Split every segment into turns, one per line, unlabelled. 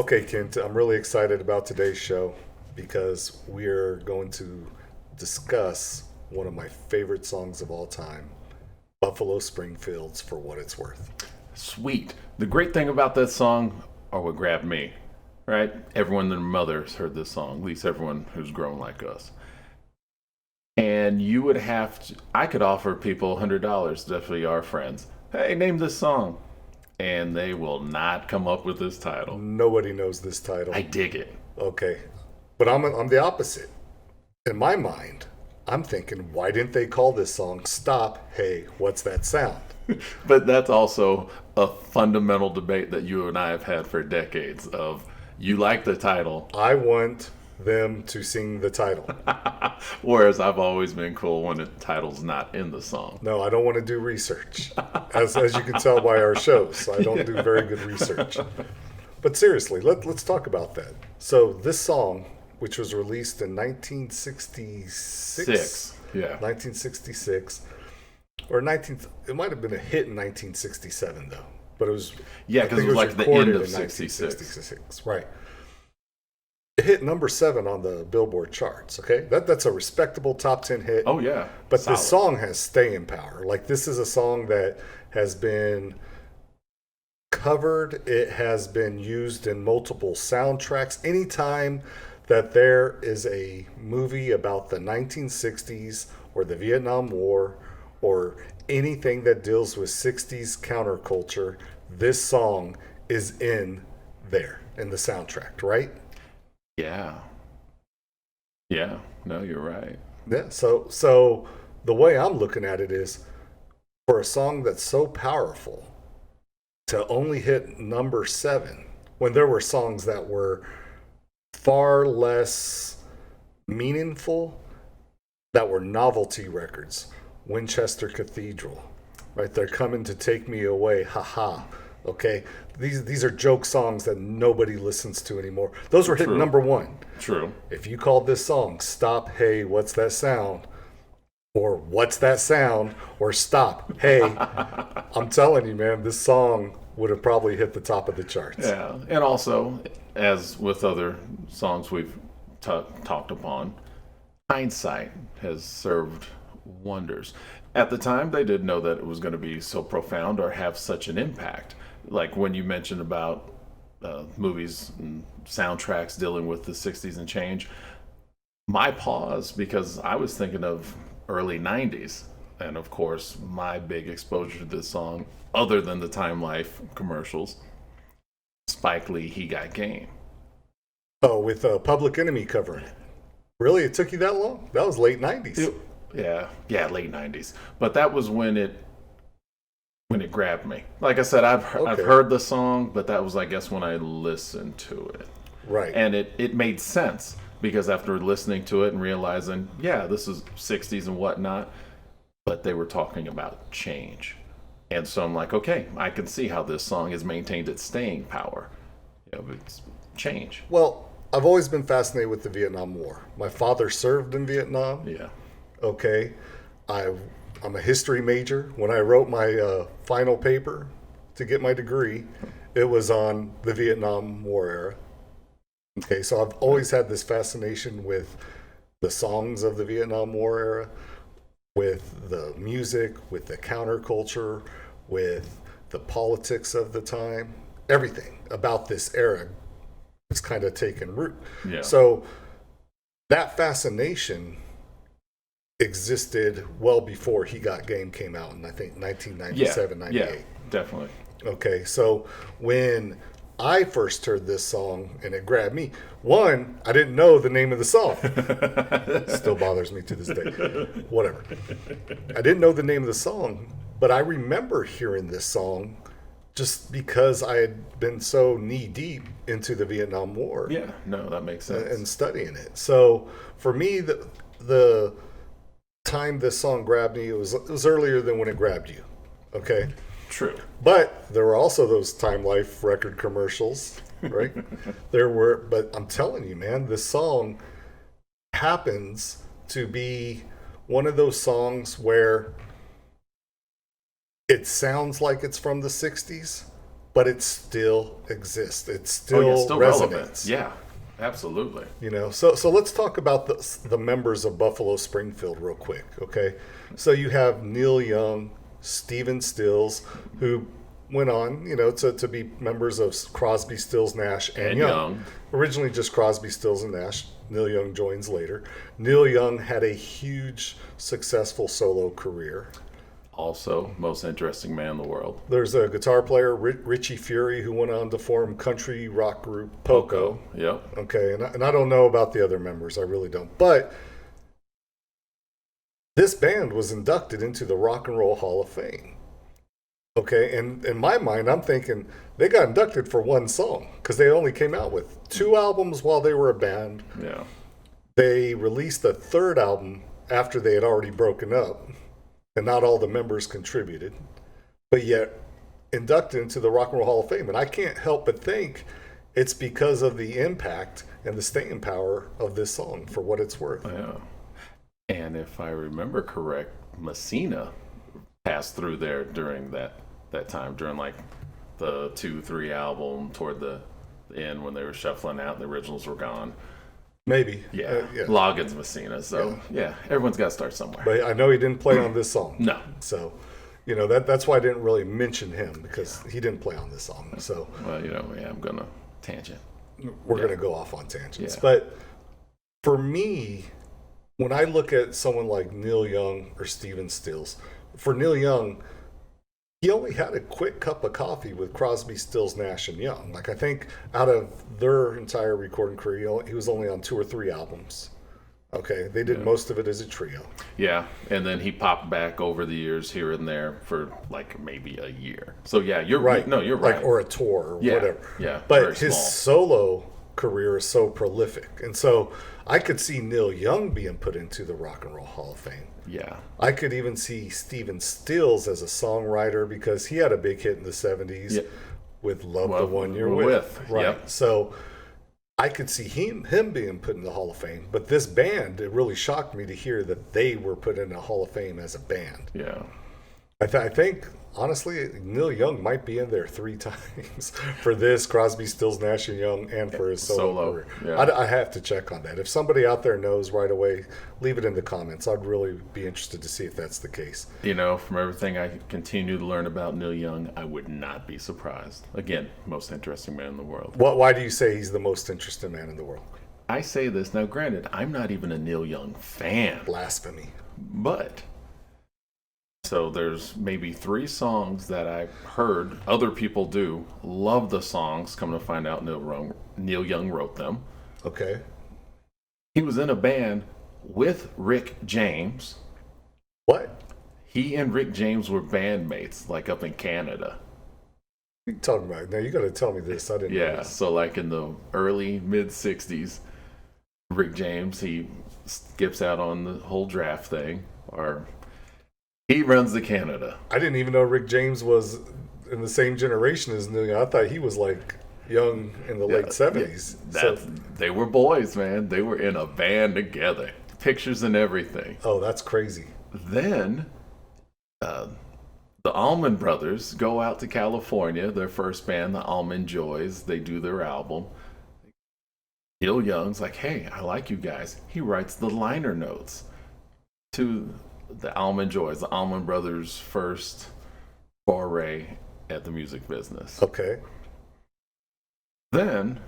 Okay, Kent, I'm really excited about today's show because we're going to discuss one of my favorite songs of all time, Buffalo Springfield's For What It's Worth.
Sweet. The great thing about that song, or what grabbed me, right? Everyone and their mothers heard this song, at least everyone who's grown like us. And you would have to, I could offer people $100, definitely our friends. Hey, name this song. And they will not come up with this title.
Nobody knows this title.
I dig it.
Okay, but I'm the opposite. In my mind, I'm thinking, why didn't they call this song Stop, Hey, What's That Sound?
But that's also a fundamental debate that you and I have had for decades of you like the title.
I want them to sing the title.
Whereas I've always been cool when the title's not in the song.
No, I don't want to do research. As you can tell by our shows, I don't do very good research. But seriously, let's talk about that. So this song, which was released in 1966,
Yeah.
1966, or it might have been a hit in 1967 though. But it was
Because it was like the
recorded
end of
in
66.
1966, right? It hit number 7 on the Billboard charts. Okay, that's a respectable top 10 hit.
Oh, yeah.
But
Solid.
this song has staying power. Like, this is a song that has been covered. It has been used in multiple soundtracks. Anytime that there is a movie about the 1960s or the Vietnam War or anything that deals with 60s counterculture, this song is in there in the soundtrack, right?
Yeah. Yeah. No, you're right.
Yeah. So the way I'm looking at it is, for a song that's so powerful to only hit number 7 when there were songs that were far less meaningful, that were novelty records. Winchester Cathedral, right? They're coming to take me away. Haha. Okay. These are joke songs that nobody listens to anymore. Those were hitting
True.
number 1.
True.
If you called this song Stop, Hey, What's That Sound? Or What's That Sound? Or Stop, Hey, I'm telling you, man, this song would have probably hit the top of the charts.
Yeah. And also, as with other songs we've talked upon, hindsight has served wonders. At the time, they didn't know that it was going to be so profound or have such an impact. Like when you mentioned about movies and soundtracks dealing with the 60s and change, my pause, because I was thinking of early 90s. And of course, my big exposure to this song, other than the Time Life commercials, Spike Lee, He Got Game.
Oh, with Public Enemy covering it. Really? It took you that long? That was late 90s.
Yeah, late 90s. But that was when it grabbed me. Like I said, I've heard the song, but that was, I guess, when I listened to it.
Right.
And it made sense because after listening to it and realizing, yeah, this is 60s and whatnot, but they were talking about change. And so I'm like, okay, I can see how this song has maintained its staying power. It's change.
Well, I've always been fascinated with the Vietnam War. My father served in Vietnam.
Yeah.
Okay. I'm a history major. When I wrote my final paper to get my degree, it was on the Vietnam War era. Okay, so I've always had this fascination with the songs of the Vietnam War era, with the music, with the counterculture, with the politics of the time. Everything about this era has kind of taken root.
Yeah.
So that fascination existed well before He Got Game came out in, I think, 1997, 98.
Yeah, definitely.
Okay, so when I first heard this song and it grabbed me, one, I didn't know the name of the song. Still bothers me to this day. Whatever. I didn't know the name of the song, but I remember hearing this song just because I had been so knee-deep into the Vietnam War.
Yeah, no, that makes sense.
And studying it. So for me, the time this song grabbed me, it was earlier than when it grabbed you. Okay?
True.
But there were also those Time Life record commercials, right? But I'm telling you, man, this song happens to be one of those songs where it sounds like it's from the 60s, but it still exists. It
Oh,
still,
yeah, still
resonates.
relevant. Yeah, absolutely.
You know, so let's talk about the members of Buffalo Springfield real quick, okay? So you have Neil Young, Stephen Stills, who went on, you know, to be members of Crosby, Stills, Nash, and Young. Originally just Crosby, Stills, and Nash. Neil Young joins later. Neil Young had a huge, successful solo career.
Also, most interesting man in the world.
There's a guitar player, Richie Fury, who went on to form country rock group Poco.
Yep.
Okay, and I don't know about the other members. I really don't. But this band was inducted into the Rock and Roll Hall of Fame. Okay, and in my mind, I'm thinking they got inducted for one song because they only came out with 2 albums while they were a band.
Yeah.
They released a 3rd album after they had already broken up, and not all the members contributed, but yet inducted into the Rock and Roll Hall of Fame. And I can't help but think it's because of the impact and the staying power of this song, for what it's worth.
Yeah. And if I remember correct, Messina passed through there during that time, during like the 2-3 album toward the end when they were shuffling out, the originals were gone.
Maybe.
Yeah. Loggins Messina. So yeah, everyone's got to start somewhere.
But I know he didn't play on this song.
No.
So, you know, that's why I didn't really mention him, because he didn't play on this song. So,
Well, you know, yeah, I'm gonna tangent.
we're going to go off on tangents.
Yeah.
But for me, when I look at someone like Neil Young or Stephen Stills, for Neil Young, he only had a quick cup of coffee with Crosby, Stills, Nash, and Young. Like, I think out of their entire recording career, he was only on 2 or 3 albums. Okay, they did most of it as a trio.
Yeah, and then he popped back over the years here and there for like maybe a year. So yeah, you're
Right.
No, you're
like,
right.
Or a tour or
Yeah,
whatever.
yeah,
But
very
his
small.
solo career is so prolific. And so I could see Neil Young being put into the Rock and Roll Hall of Fame.
Yeah.
I could even see Stephen Stills as a songwriter, because he had a big hit in the 70s
Yeah.
with Love
Well,
the One You're
we're
With.
with,
Right.
yep.
So I could see him being put in the Hall of Fame. But this band, it really shocked me to hear that they were put in the Hall of Fame as a band.
Yeah.
I think, honestly, Neil Young might be in there 3 times for this, Crosby, Stills, Nash, and Young, and for his solo career.
yeah.
I have to check on that. If somebody out there knows right away, leave it in the comments. I'd really be interested to see if that's the case.
You know, from everything I continue to learn about Neil Young, I would not be surprised. Again, most interesting man in the world.
Why do you say he's the most interesting man in the world?
I say this now. Granted, I'm not even a Neil Young fan,
Blasphemy.
but so there's maybe 3 songs that I've heard other people do. Love the songs. Come to find out, Neil Young wrote them.
Okay.
He was in a band with Rick James.
What?
He and Rick James were bandmates, like up in Canada.
What are you talking about? Now, you got to tell me this. I didn't know
Yeah,
this.
so like in the early mid 60s, Rick James, he skips out on the whole draft thing, or he runs to Canada.
I didn't even know Rick James was in the same generation as Neil Young. I thought he was like young in the late 70s.
They were boys, man. They were in a band together, pictures and everything.
Oh, that's crazy.
Then the Allman Brothers go out to California, their first band, the Allman Joys. They do their album. Neil Young's like, hey, I like you guys. He writes the liner notes to the Allman Joys, the Allman Brothers' first foray at the music business.
Okay.
Then,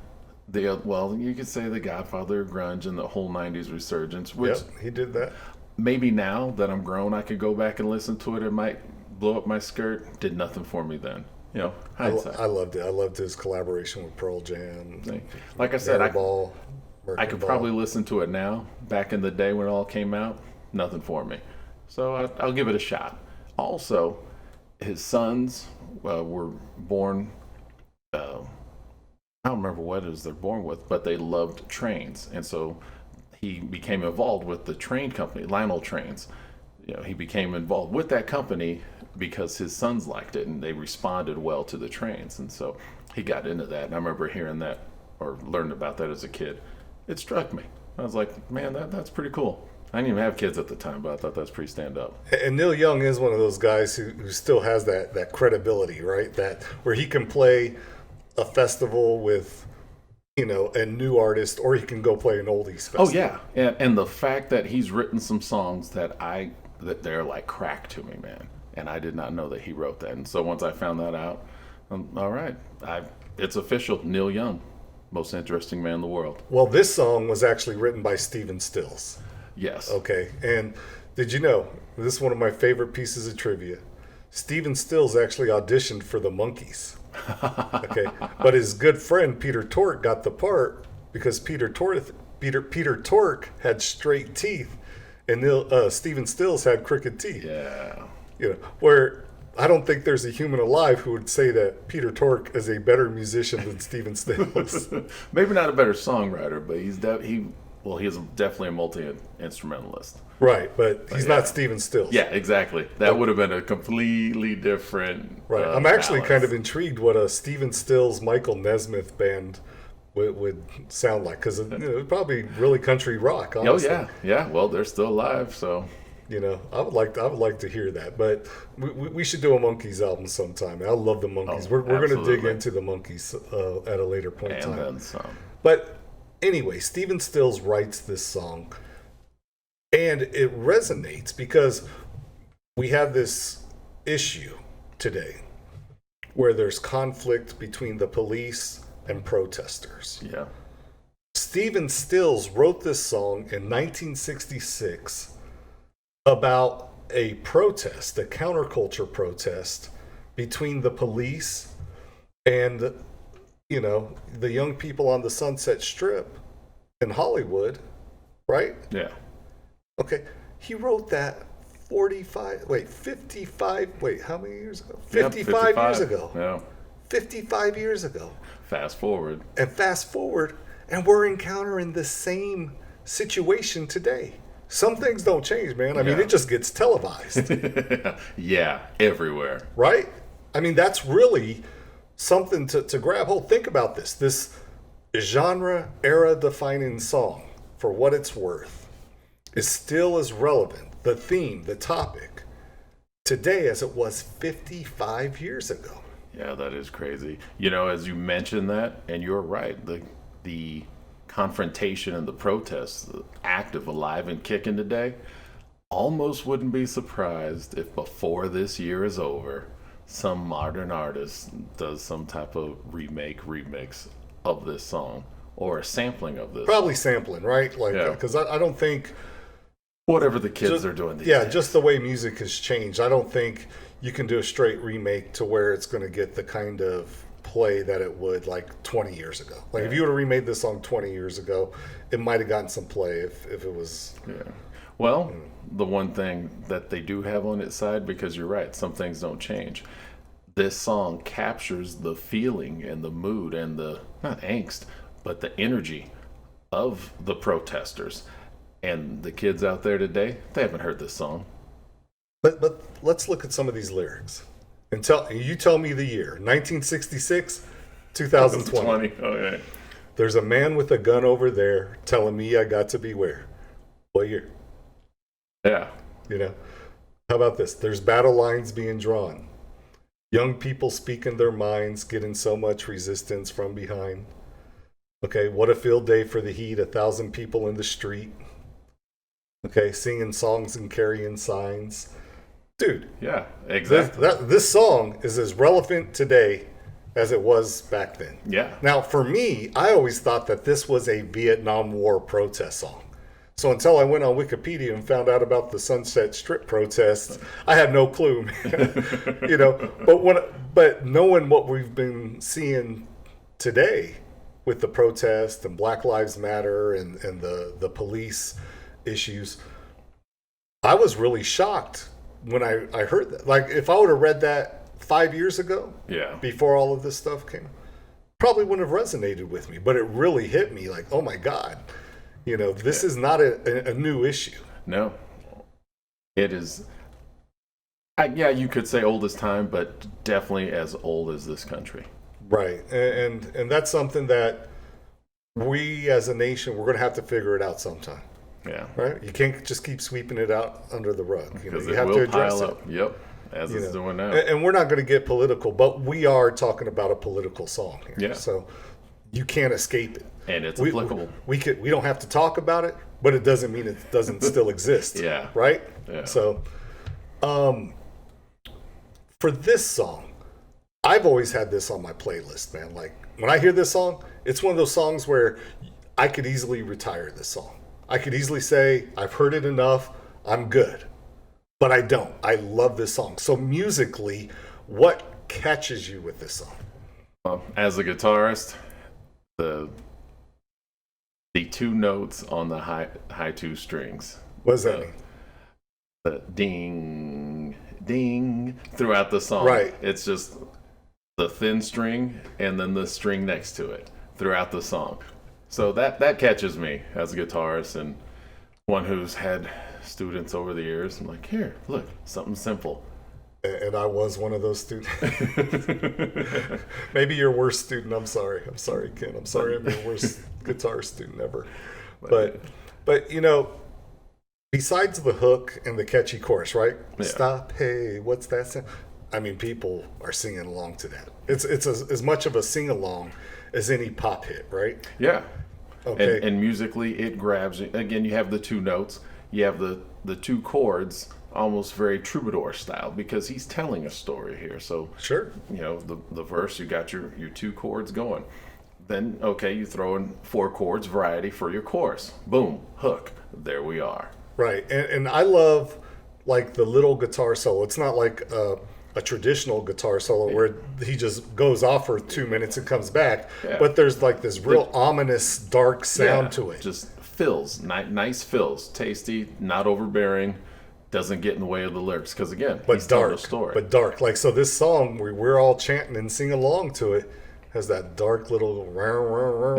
you could say the Godfather of grunge and the whole 90s resurgence, which
Yep, he did that.
maybe now that I'm grown, I could go back and listen to it. It might blow up my skirt. Did nothing for me then. You know, hindsight.
I loved it. I loved his collaboration with Pearl Jam.
Like I said, I
Ball.
could probably listen to it now. Back in the day when it all came out, nothing for me. So I'll give it a shot. Also, his sons were born, I don't remember what it is they're born with, but they loved trains. And so he became involved with the train company, Lionel Trains. You know, he became involved with that company because his sons liked it and they responded well to the trains. And so he got into that. And I remember hearing that or learned about that as a kid. It struck me. I was like, man, that's pretty cool. I didn't even have kids at the time, but I thought that's pretty stand up.
And Neil Young is one of those guys who still has that credibility, right? That where he can play a festival with, a new artist, or he can go play an oldies festival.
Oh yeah, and the fact that he's written some songs that they're like crack to me, man. And I did not know that he wrote that. And so once I found that out, all right, it's official. Neil Young, most interesting man in the world.
Well, this song was actually written by Stephen Stills.
Yes.
Okay, and did you know, this is one of my favorite pieces of trivia. Stephen Stills actually auditioned for the Monkees. Okay, but his good friend Peter Tork got the part because Peter Tork had straight teeth, and Stephen Stills had crooked teeth.
Yeah.
Where I don't think there's a human alive who would say that Peter Tork is a better musician than Stephen Stills.
Maybe not a better songwriter, but he's definitely a multi-instrumentalist.
Right, but he's not Stephen Stills.
Yeah, exactly. That would have been a completely different.
Right. I'm actually kind of intrigued what a Stephen Stills, Michael Nesmith band would sound like, because it's probably really country rock. Honestly.
Oh yeah. Well, they're still alive, so.
I would like to hear that, but we should do a Monkees album sometime. I love the Monkees. We're going to dig into the Monkees at a later point in time.
And then some.
But anyway, Stephen Stills writes this song, and it resonates because we have this issue today where there's conflict between the police and protesters.
Yeah.
Stephen Stills wrote this song in 1966 about a protest, a counterculture protest between the police and, the young people on the Sunset Strip in Hollywood, right?
Yeah.
Okay. He wrote that 55, how many years ago?
55
years ago.
Yeah.
55 years ago.
Fast forward,
and we're encountering the same situation today. Some things don't change, man. I mean, it just gets televised.
Yeah, everywhere.
Right? I mean, that's really something to grab hold. Think about this. This genre era-defining song, for what it's worth, is still as relevant, the theme, the topic, today as it was 55 years ago.
Yeah, that is crazy. As you mentioned that, and you're right, the confrontation and the protests, active, alive, and kicking today, almost wouldn't be surprised if before this year is over, some modern artist does some type of remix of this song or a sampling of this.
Probably sampling, right? Because I don't think
whatever the kids are doing these days.
Just the way music has changed. I don't think you can do a straight remake to where it's going to get the kind of play that it would like 20 years ago. If you would have remade this song 20 years ago, it might have gotten some play if it was.
Yeah. Well, the one thing that they do have on its side, because you're right, some things don't change. This song captures the feeling and the mood and the, not angst, but the energy of the protesters. And the kids out there today, they haven't heard this song.
But let's look at some of these lyrics. And tell me the year. 1966, 2020.
Okay.
There's a man with a gun over there telling me I got to beware. What year?
Yeah.
How about this? There's battle lines being drawn. Young people speaking their minds, getting so much resistance from behind. Okay, what a field day for the heat, 1,000 people in the street. Okay, singing songs and carrying signs. Dude.
Yeah, exactly.
This song is as relevant today as it was back then.
Yeah.
Now, for me, I always thought that this was a Vietnam War protest song. So until I went on Wikipedia and found out about the Sunset Strip protests, I had no clue. But knowing what we've been seeing today with the protest and Black Lives Matter and the police issues, I was really shocked when I heard that. Like, if I would have read that 5 years ago, before all of this stuff came, probably wouldn't have resonated with me. But it really hit me like, oh my God, this is not a new issue.
No, it is. You could say old as time, but definitely as old as this country.
Right, and that's something that we as a nation, we're going to have to figure it out sometime.
Yeah.
Right? You can't just keep sweeping it out under the rug. You know,
Because
you
it
have to
will
address
pile
it.
up. Yep. As
You
it's
know.
doing now.
And we're not going to get political, but we are talking about a political song here.
Yeah.
So you can't escape it.
And it's
We,
applicable.
we don't have to talk about it, but it doesn't mean it doesn't still exist.
Yeah.
Right?
Yeah.
So for this song, I've always had this on my playlist, man. Like when I hear this song, it's one of those songs where I could easily retire this song. I could easily say, I've heard it enough, I'm good. But I don't. I love this song. So musically, what catches you with this song?
As a guitarist, the two notes on the high two strings.
What does that mean?
The ding, ding throughout the song.
Right.
It's just the thin string and then the string next to it throughout the song. So that catches me as a guitarist and one who's had students over the years. I'm like, here, look, something simple.
And I was one of those students. Maybe your worst student. I'm sorry, Ken. I'm sorry I'm your worst guitar student ever. But you know, besides the hook and the catchy chorus, right?
Yeah.
Stop, hey, what's that sound? I mean, people are singing along to that. It's as much of a sing along as any pop hit, right?
Yeah.
Okay.
And musically, it grabs you. Again, you have the two notes. You have the two chords, almost very troubadour style, because he's telling a story here. So,
Sure.
you know, the verse, you got your two chords going. Then, okay, you throw in 4 chords, variety for your chorus. Boom, hook. There we are.
Right. And I love like the little guitar solo. It's not like a traditional guitar solo where he just goes off for 2 minutes and comes back.
Yeah.
But there's like this real ominous, dark sound to it.
Just fills, nice fills, tasty, not overbearing, doesn't get in the way of the lyrics. Because again,
but
he's telling
dark.
a story.
But dark. Like, so this song, we're all chanting and sing along to it, has that dark little, you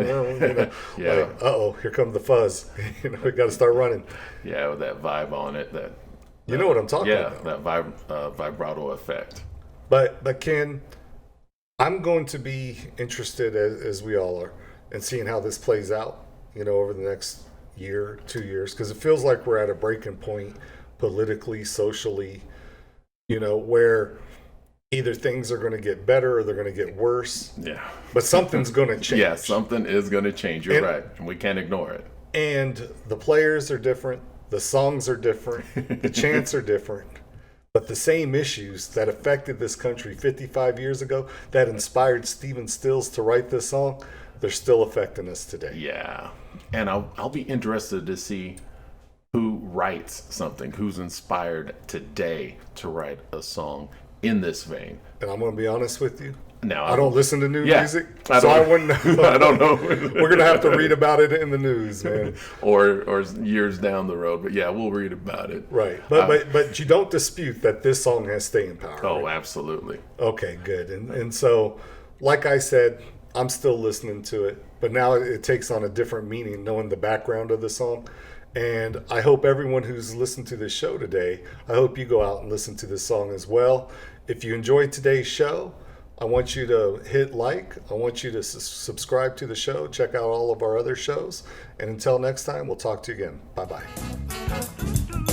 know,
Yeah.
like, uh-oh, here comes the fuzz. You know, we got to start running.
Yeah, with that vibe on it.
You know what I'm talking about.
Yeah, that vibrato effect.
But Ken, I'm going to be interested, as we all are, in seeing how this plays out, you know, over the next year, 2 years, because it feels like we're at a breaking point politically, socially, you know, where either things are going to get better or they're going to get worse.
Yeah.
But something's going to change.
Yeah, something is going to change. You're
And-
right. And we can't ignore it.
And the players are different, the songs are different, the chants are different. But the same issues that affected this country 55 years ago, that inspired Stephen Stills to write this song, they're still affecting us today.
Yeah. And I'll be interested to see who writes something, who's inspired today to write a song in this vein.
And I'm going to be honest with you.
Now,
I don't listen to new
Yeah,
music,
I
so I
don't-
wouldn't know.
I don't know.
We're going to have to read about it in the news, man.
or years down the road. But yeah, we'll read about it.
Right. But you don't dispute that this song has staying power.
Oh,
right?
absolutely.
Okay, good. And so, like I said, I'm still listening to it, but now it takes on a different meaning knowing the background of the song. And I hope everyone who's listened to this show today, I hope you go out and listen to this song as well. If you enjoyed today's show, I want you to hit like. I want you to subscribe to the show. Check out all of our other shows. And until next time, we'll talk to you again. Bye-bye.